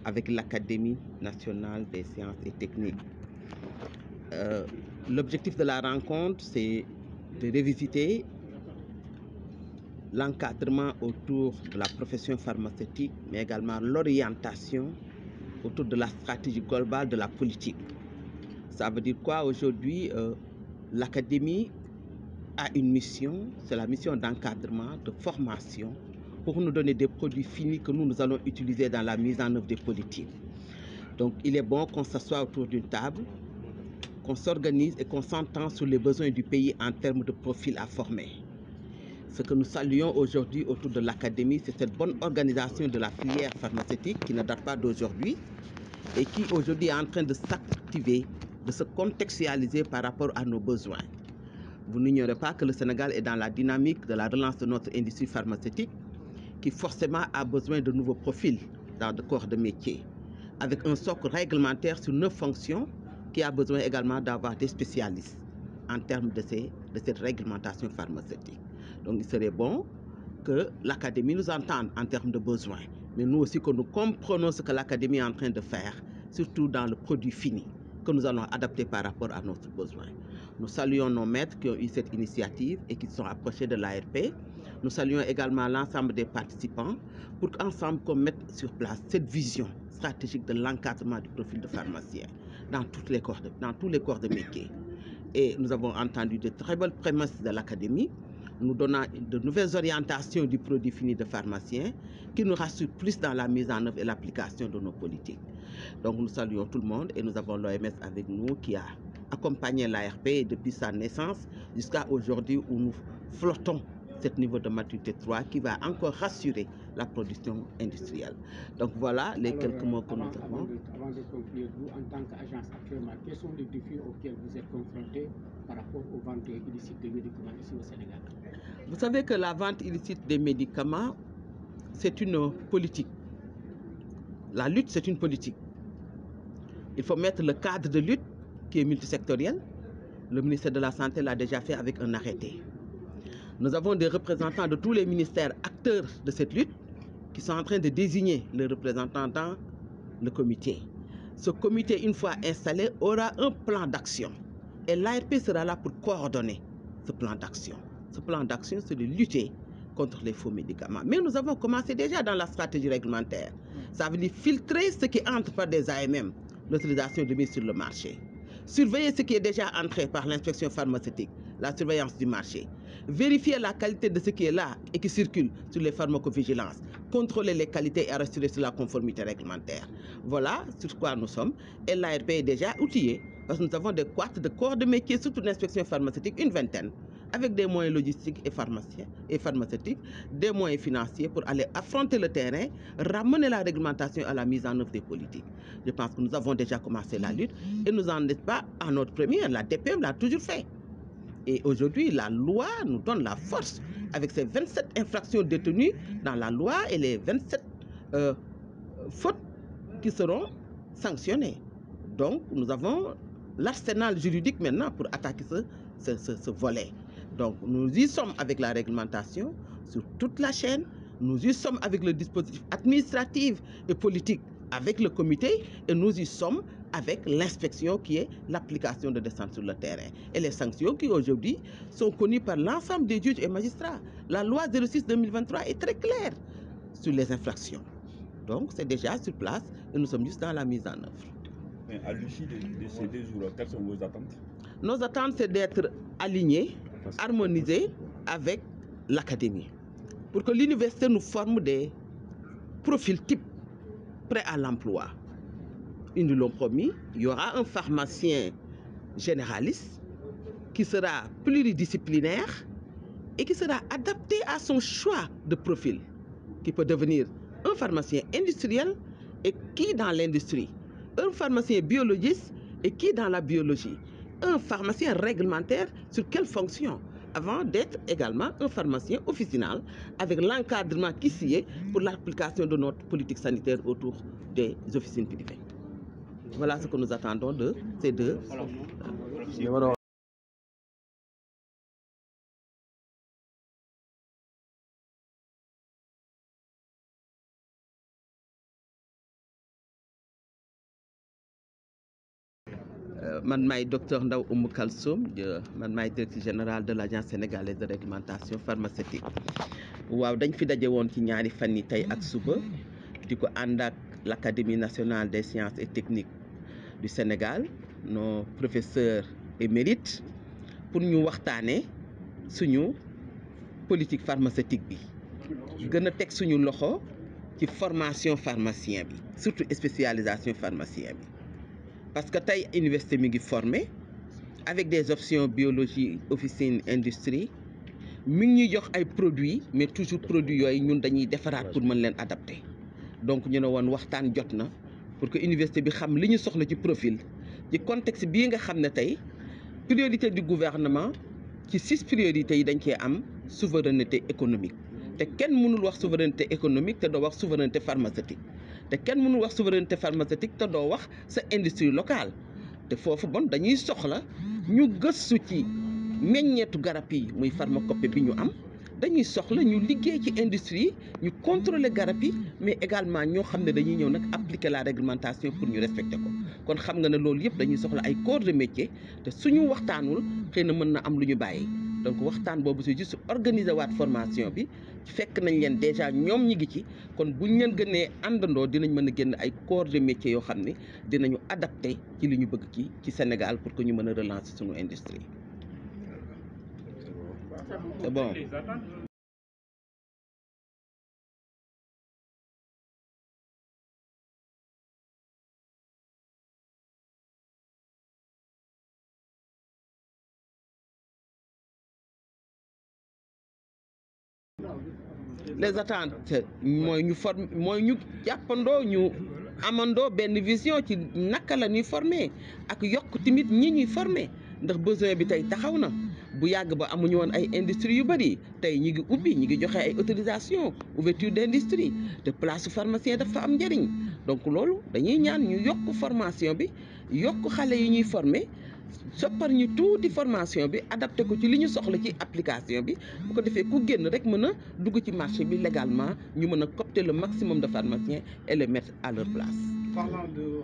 avec l'Académie nationale des sciences et techniques. L'objectif de la rencontre, c'est de revisiter l'encadrement autour de la profession pharmaceutique, mais également l'orientation autour de la stratégie globale de la politique. Ça veut dire quoi aujourd'hui? L'Académie a une mission, c'est la mission d'encadrement, de formation, pour nous donner des produits finis que nous allons utiliser dans la mise en œuvre des politiques. Donc il est bon qu'on s'assoie autour d'une table, qu'on s'organise et qu'on s'entende sur les besoins du pays en termes de profils à former. Ce que nous saluons aujourd'hui autour de l'Académie, c'est cette bonne organisation de la filière pharmaceutique qui ne date pas d'aujourd'hui et qui aujourd'hui est en train de s'activer, de se contextualiser par rapport à nos besoins. Vous n'ignorez pas que le Sénégal est dans la dynamique de la relance de notre industrie pharmaceutique qui forcément a besoin de nouveaux profils dans le corps de métier, avec un socle réglementaire sur 9 fonctions qui a besoin également d'avoir des spécialistes en termes de cette réglementation pharmaceutique. Donc il serait bon que l'Académie nous entende en termes de besoins, mais nous aussi que nous comprenons ce que l'Académie est en train de faire, surtout dans le produit fini, que nous allons adapter par rapport à notre besoin. Nous saluons nos maîtres qui ont eu cette initiative et qui sont approchés de l'ARP. Nous saluons également l'ensemble des participants pour qu'ensemble qu'on mette sur place cette vision stratégique de l'encadrement du profil de pharmacien dans tous les corps de métier. Et nous avons entendu de très belles prémices de l'Académie, nous donnant de nouvelles orientations du produit fini de pharmacien qui nous rassurent plus dans la mise en œuvre et l'application de nos politiques. Donc nous saluons tout le monde et nous avons l'OMS avec nous qui a accompagné l'ARP depuis sa naissance jusqu'à aujourd'hui où nous flottons ce niveau de maturité 3 qui va encore rassurer la production industrielle. Donc voilà les quelques mots que nous avons. Avant de conclure, vous en tant qu'agence actuellement, quels sont les défis auxquels vous êtes confrontés par rapport aux ventes illicites de médicaments ici au Sénégal? Vous savez que la vente illicite des médicaments, c'est une politique. La lutte, c'est une politique. Il faut mettre le cadre de lutte qui est multisectoriel. Le ministère de la Santé l'a déjà fait avec un arrêté. Nous avons des représentants de tous les ministères acteurs de cette lutte qui sont en train de désigner les représentants dans le comité. Ce comité, une fois installé, aura un plan d'action. Et l'ARP sera là pour coordonner ce plan d'action. Ce plan d'action, c'est de lutter contre les faux médicaments. Mais nous avons commencé déjà dans la stratégie réglementaire. Ça veut dire filtrer ce qui entre par des AMM, l'autorisation de mise sur le marché. Surveiller ce qui est déjà entré par l'inspection pharmaceutique, la surveillance du marché. Vérifier la qualité de ce qui est là et qui circule sur les pharmacovigilances. Contrôler les qualités et rassurer sur la conformité réglementaire. Voilà sur quoi nous sommes. Et l'ARP est déjà outillée parce que nous avons des corps de métier, surtout l'inspection pharmaceutique, une vingtaine, avec des moyens logistiques et pharmaceutiques, des moyens financiers pour aller affronter le terrain, ramener la réglementation à la mise en œuvre des politiques. Je pense que nous avons déjà commencé la lutte et nous n'en sommes pas à notre première. La DPM l'a toujours fait. Et aujourd'hui, la loi nous donne la force avec ces 27 infractions détenues dans la loi et les 27 fautes qui seront sanctionnées. Donc, nous avons l'arsenal juridique maintenant pour attaquer ce volet. Donc, nous y sommes avec la réglementation sur toute la chaîne. Nous y sommes avec le dispositif administratif et politique avec le comité et nous y sommes avec l'inspection qui est l'application de descente sur le terrain. Et les sanctions qui aujourd'hui sont connues par l'ensemble des juges et magistrats. La loi 06-2023 est très claire sur les infractions. Donc c'est déjà sur place et nous sommes juste dans la mise en œuvre. Mais à l'issue de ces 2 jours, quelles sont vos attentes? Nos attentes, c'est d'être alignés, harmonisés avec l'Académie. Pour que l'université nous forme des profils types prêts à l'emploi. Ils nous l'ont promis, il y aura un pharmacien généraliste qui sera pluridisciplinaire et qui sera adapté à son choix de profil, qui peut devenir un pharmacien industriel et qui dans l'industrie, un pharmacien biologiste et qui dans la biologie, un pharmacien réglementaire sur quelle fonction, avant d'être également un pharmacien officinal avec l'encadrement qui s'y est pour l'application de notre politique sanitaire autour des officines privées. Voilà ce que nous attendons de ces deux. man maay docteur Ndaw Oumou Kalsoum man maay directrice générale de l'agence sénégalaise de réglementation pharmaceutique. waaw dañ fi daje woon ci ñaari fan yi tey ak suba di ko ànd ak l'Académie nationale des sciences et techniques du Sénégal nos professeurs émérites pour ñu waxtaanee suñu politique pharmaceutique bi gën a teg suñu loxo ci formation pharmacien bi surtout spécialisation pharmacien bi parce que tey université mi ngi formé avec des options biologie officine industrie mi ngi ñuy jox ay produits mais toujours produits yooyu ñun dañuy defaraat pour mën leen adapter donc ñu ne woon waxtaan jot na pour que université bi xam li ñu soxla ci profil ci contexte bii nga xam ne tey priorité du gouvernement ci 6 priorités yi dañ cee am souveraineté économique te kenn mënul wax souveraineté économique te doo wax souveraineté pharmaceutique te kenn mënul wax souveraineté pharmaceutique te doo wax sa industrie locale te foofu bon dañuy soxla ñu gëstu ci meññeetu garab yi muy pharmacopée bi ñu am dañuy soxla ñu liggéey ci industrie ñu contrôler garab yi mais également ñoo xam ne dañuy ñëw nag appliquer la réglementation pour ñu respecter ko kon xam nga ne loolu yëpp dañuy soxla ay corps de métier te suñu waxtaanul xëy na mën na am lu ñu bàyyi donc waxtaan boobu c'est juste organiser waat formation bi fekk nañ leen déjà ñoom ñi ngi ci kon buñ leen gënee àndandoo dinañ mën a génn ay corps de métier yoo xam ne dinañu adapté ci li ñu bëgg ci Sénégal pour que ñu mën a relancer suñu industrie. C'est bon. Les attentes mooy ñu jàppandoo ñu amandoo benn vision ci naka la ñuy former ak yokk tamit ñi ñuy former ndax besoin bi tey taxaw na bu yàgg ba amuñu woon ay industrie yu bëri tey ñi ngi ubbi ñi ngi joxe ay autorisation ouverture d'industrie te place pharmacien dafa am njëriñ donc loolu dañuy ñaan ñu yokk formation bi yokk xale yi ñuy former soppar ñu tuuti formation bi adapté ko ci li ñu soxla ci application bi bu ko defee ku génn rek mën a dugg ci marché bi légalement ñu mën a coopter le maximum de pharmaciens et les mettre à leur place. Parlant de loo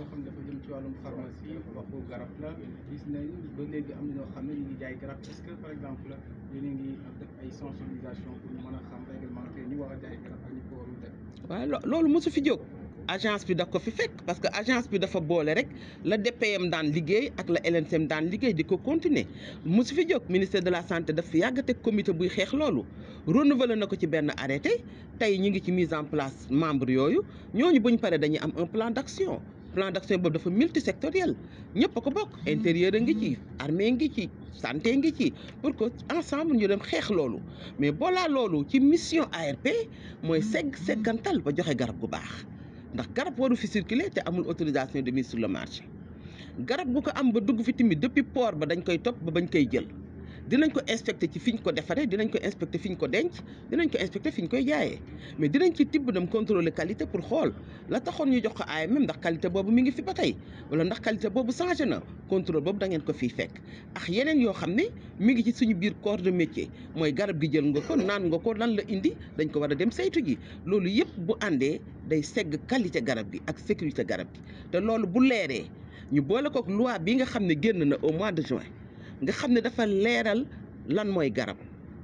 xam ne dafa jëm ci wàllum pharmacie waxu garab la gis nañ ba léegi am na ñoo xam ne ñu ngi jaay garab est-ce que par exemple yéen a ngi def ay sensibilisation pour ñu mën a xam réglementaire ñu war a jaay garab ak ñu ko warul def. waaw loolu mosu fi jóg. agence bi da ko fi fekk parce que agence bi dafa boole rek la DPM daan liggéey ak la LNCM daan liggéey di ko continuer mosu fi jóg ministère de la santé daf fi yàgg teg comité buy xeex loolu renouveler na ko ci benn arrêté tey ñu ngi ci mise en place membre yooyu ñooñu buñ paree dañuy am un plan d'action boobu dafa multisectoriel ñëpp a ko bokk intérieur a ngi ci armée ngi ci santé ngi ci pour que ensemble ñu dem xeex loolu mais boolaa loolu ci mission ARP mooy seggantal ba joxe garab gu baax ndax garab waru fi circuler te amul autorisation de mise sur le marché garab bu ko am ba dugg fi tamit depuis port ba dañ koy topp ba bañ koy jël dinañ ko inspecter ci fi ñu ko defaree dinañ ko inspecter fi ñu ko denc dinañ ko inspecter fi ñu koy jaayee mais dinañ ci tibb dem contrôler qualité pour xool la taxoon ñu jox ko AMM ndax qualité boobu mi ngi fi ba tey wala ndax qualité boobu changé na contrôle boobu da ngeen ko fiy fekk ak yeneen yoo xam ne mi ngi ci suñu biir corps de métier mooy garab gi jël nga ko naan nga ko lan la indi dañ ko war a dem saytu ji loolu yëpp bu àndee day segg qualité garab gi ak sécurité garab gi te loolu bu leeree ñu boole kook loi bi nga xam ne génn na au mois de juin nga xam ne dafa leeral lan mooy garab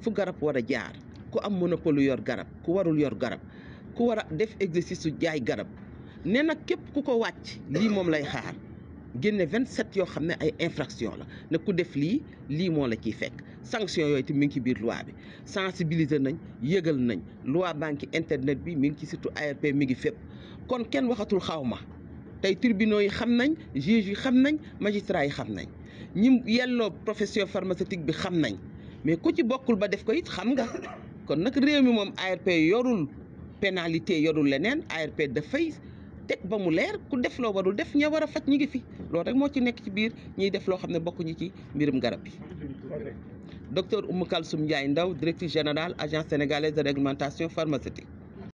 fu garab war a jaar ku am monopole yor garab ku warul yor garab ku war a def exercice su jaay garab nee na képp ku ko wàcc lii moom lay xaar génne 27 yoo xam ne ay infraction la ne ku def lii moo la ciy fekk sanction yooyu te mi ngi ci biir loi bi sensibiliser nañ yëgal nañ loi banque internet bi mi ngi ci surtout ARP mi ngi fépp kon kenn waxatul xaw ma tey tribunaux yi xam nañ juge yi xam nañ magistrat yi xam nañ ñi yelloo profession pharmaceutique bi xam nañ mais ku ci bokkul ba def ko it xam nga kon nag réew mi moom ARP yorul pénalité yorul leneen ARP dafay teg ba mu leer ku def loo warul def ña war a faj ñi ngi fi loolu rek moo ci nekk ci biir ñiy def loo xam ne bokkuñu ci mbirum garab bi. Docteur Oumou Kalsoum Ndiaye Ndaw directrice générale agence sénégalaise de réglementation pharmaceutique.